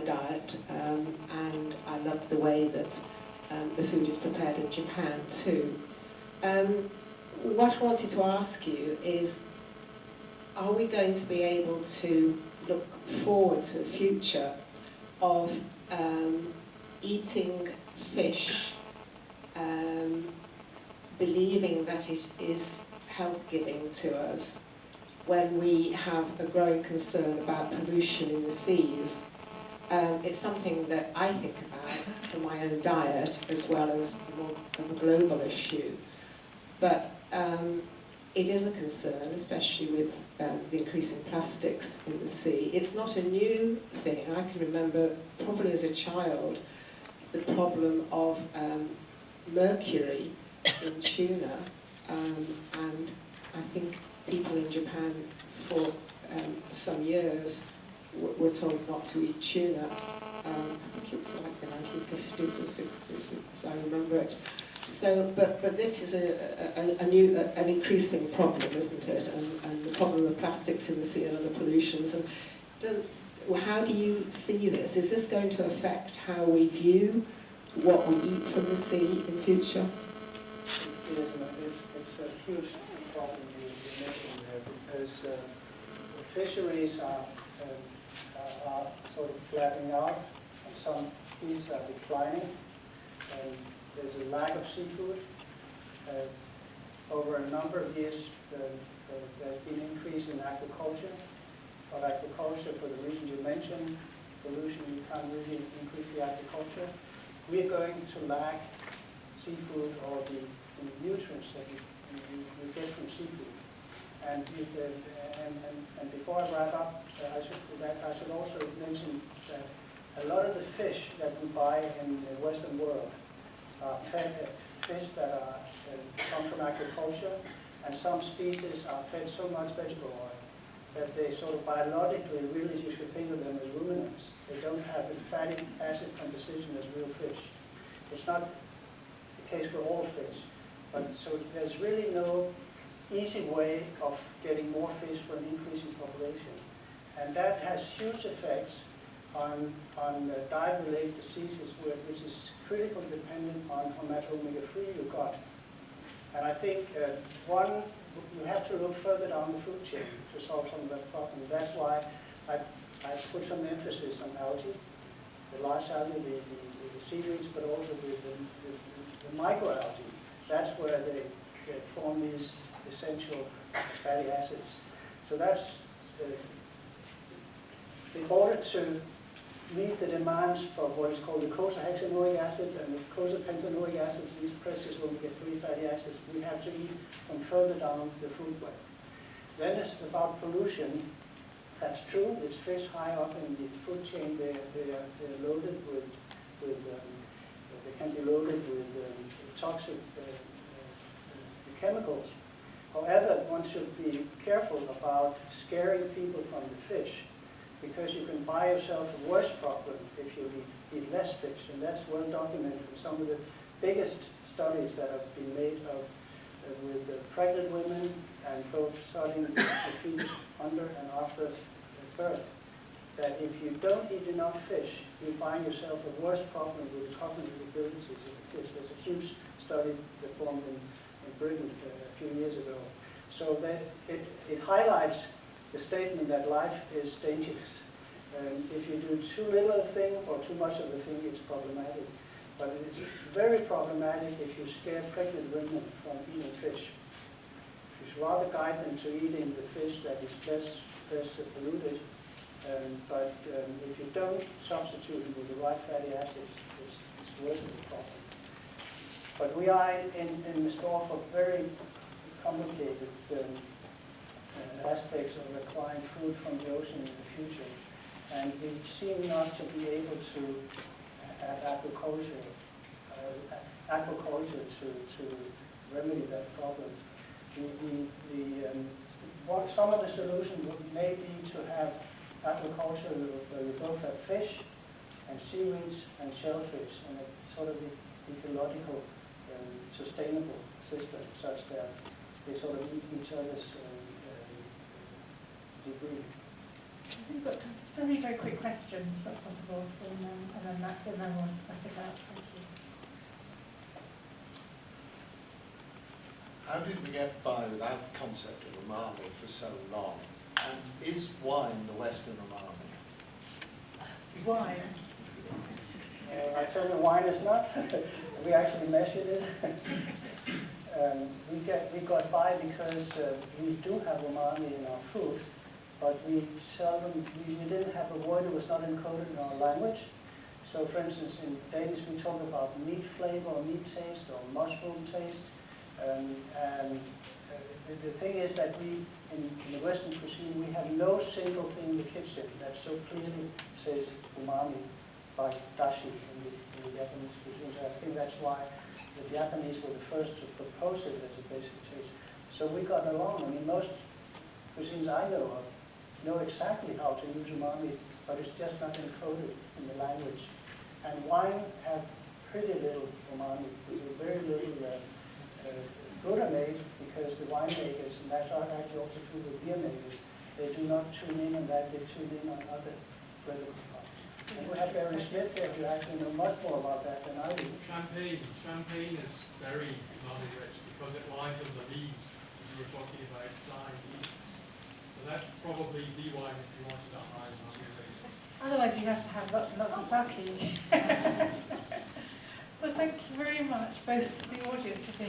diet, and I love the way that the food is prepared in Japan too. What I wanted to ask you is, are we going to be able to look forward to a future of eating fish, believing that it is health-giving to us, when we have a growing concern about pollution in the seas? It's something that I think about for my own diet as well as more of a global issue. But it is a concern, especially with the increasing plastics in the sea. It's not a new thing. I can remember, probably as a child, the problem of mercury in tuna, and I think people in Japan for some years were told not to eat tuna. I think it was like the 1950s or 60s, as I remember it. So, but this is an increasing problem, isn't it? And the problem of plastics in the sea and other pollutions. And how do you see this? Is this going to affect how we view what we eat from the sea in future? It is, it's a huge problem you mentioned there, because the fisheries are sort of flattening out, and some species are declining, and there's a lack of seafood. Over a number of years, there's been an increase in aquaculture, but aquaculture, for the reason you mentioned, pollution, you can't really increase the aquaculture. We're going to lack seafood or the nutrients that you get from seafood. And before I wrap up, I should also mention that a lot of the fish that we buy in the Western world are fish that come from agriculture, and some species are fed so much vegetable oil that they sort of biologically, really, you should think of them as ruminants. They don't have the fatty acid composition as real fish. It's not the case for all fish, but so there's really no easy way of getting more fish for an increasing population. And that has huge effects on diet-related diseases, which is critically dependent on how much omega-3 you got. And I think, you have to look further down the food chain to solve some of that problem. That's why I put some emphasis on algae, the large algae, the seaweeds, but also the microalgae. That's where they form these essential fatty acids. So that's, in order to meet the demands for what is called the docosahexaenoic acid and the docosapentaenoic acids, these precious omega-3 fatty acids, we have to eat from further down the food web. Then it's about pollution. That's true. It's fish high up in the food chain. They're loaded with they can be loaded with toxic chemicals. However, one should be careful about scaring people from the fish, because you can buy yourself a worse problem if you eat less fish, and that's well documented in some of the biggest studies that have been made with pregnant women and both studying the feed under and after birth, that if you don't eat enough fish, you find yourself a worse problem with the cognitive abilities of the fish. There's a huge study performed in Britain a few years ago. So that it highlights the statement that life is dangerous. If you do too little of a thing or too much of a thing, it's problematic. But it's very problematic if you scare pregnant women from eating fish. You should rather guide them to eating the fish that is less polluted. But if you don't substitute it with the right fatty acids, it's worse of a problem. But we are in the store for very complicated aspects of acquiring food from the ocean in the future. And we seem not to be able to have aquaculture to remedy that problem. Some of the solutions may be to have aquaculture where you both have fish and seaweeds and shellfish, and a sort of ecological sustainable system such that they sort of eat each other's debris. We've got a very, very quick question, if that's possible, and then that's it, and then we'll wrap it up. Thank you. How did we get by without the concept of umami for so long? And is wine the Western umami? Why? I tell you, wine is not. We actually measured it. We got by because we do have umami in our food, but we didn't have a word that was not encoded in our language. So for instance, in Danish we talk about meat flavor or meat taste or mushroom taste. The thing is that we, in the Western cuisine, we have no single thing in the kitchen that so clearly says umami, like dashi in the Japanese cuisine. So I think that's why the Japanese were the first to propose it as a basic taste. So we got along. I mean, most cuisines I know of know exactly how to use umami, but it's just not encoded in the language. And wine have pretty little umami. There's very little glutamate, because the winemakers, and that's actually also true with beer makers, they do not tune in on that, they tune in on other flavor components. And we have Barry Smith there who actually know much more about that than I do. Champagne is very umami rich because it lies on the leaves. We were talking about dying yeasts. So that's probably the wine if you wanted that high umami rate. Otherwise you have to have lots and lots of sake. Well, thank you very much, both to the audience for being